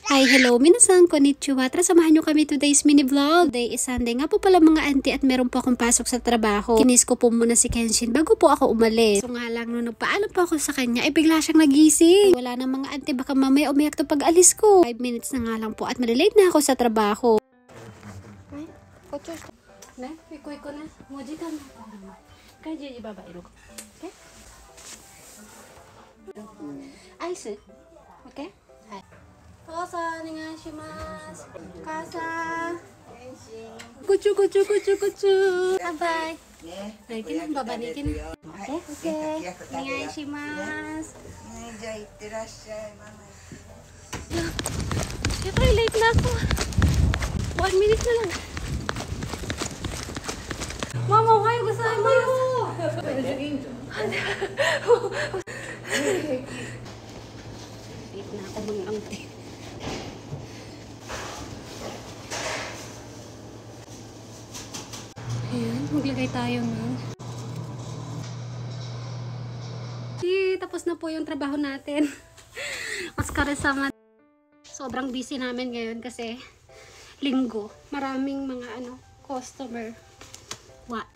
Ay, hello, minasan, konnichiwa. Tara, samahan nyo kami today's mini vlog. Today is Sunday nga po pala mga auntie at meron po akong pasok sa trabaho. Kinis ko po muna si Kenshin bago po ako umalis. So nga lang, nung nagpaalam po ako sa kanya, ay bigla siyang nagising. Wala na mga auntie, baka mamaya umiyak to pag alis ko. 5 minutes na nga lang po at malilate na ako sa trabaho. Ay, kochos. Ne, iko na. Moji ka na. Kaya Gigi baba iro ko. Okay? Ice? Okay? Hai. 母さんお願いします。お母さん。ごちゅごちゅごちゅごちゅ。バイバイ。Naikin na, babanikin na. Okay, okay. お願いします。じゃあ行ってらっしゃい。Siyempre, late na ako. 1 minute na lang. Mama, ohayo gozaimasu. Late na ako mga auntie. Ayan, maglagay tayo nun. Tapos na po yung trabaho natin. Maskara-sama. Sobrang busy namin ngayon kasi linggo. Maraming mga customer. What?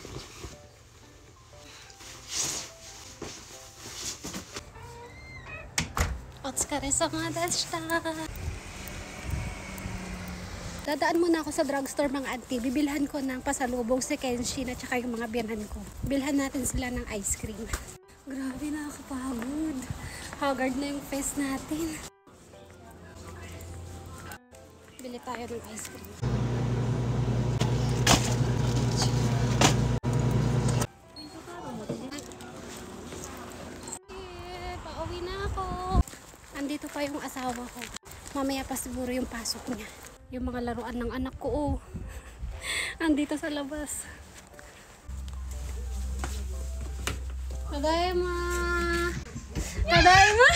Otsukare-sama deshita. Dadaan muna ako sa drugstore mga auntie. Bibilhan ko ng pasalubong si Kenshin at saka yung mga biyanan ko. Bilhan natin sila ng ice cream. Grabe, nakakapagod. Haggard na yung face natin. Bili tayo ng ice cream. Pauwi na ako. Andito pa yung asawa ko. Mamaya pa siguro yung pasok niya. Yung mga laruan ng anak ko, oh. Andito sa labas. Tadaima! Tadaima!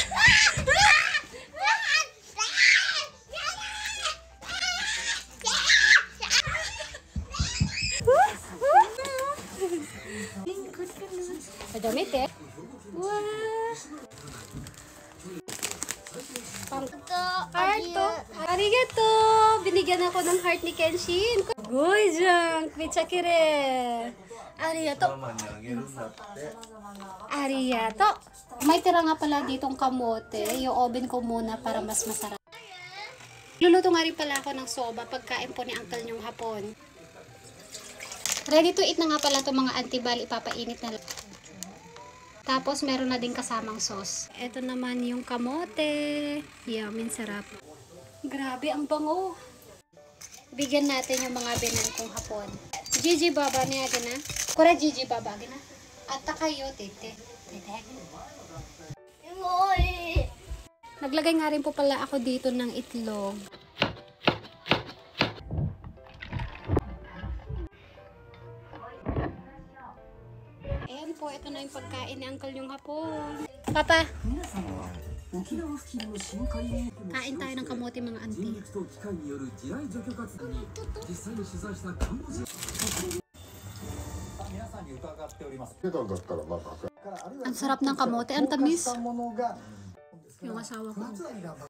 Madamit eh. Wow! Heart to. Arigato! Binigyan ako ng heart ni Kenshin. Goijang! Kwichakire! Arigato! Arigato! May tira nga pala ditong kamote. Yung oven ko muna para mas masarap. Luluto nga rin pala ako ng soba pagkain po ni uncle nyong hapon. Ready to eat na nga pala itong mga antibal. Ipapainit na lang. Tapos, meron na din kasamang sauce. Ito naman yung kamote. Yummy, sarap. Grabe, ang bango. Bigyan natin yung mga binan kong hapon. Gigi baba niya gina. Kura Gigi baba gina. At takayo, tete. Naglagay nga rin po pala ako dito ng itlog. Ayan po, ito na yung pagkain ni uncle yung hapon. Papa! Kain tayo ng kamote mga auntie. Ang sarap ng kamote, ang tamis. Yung asawa ko.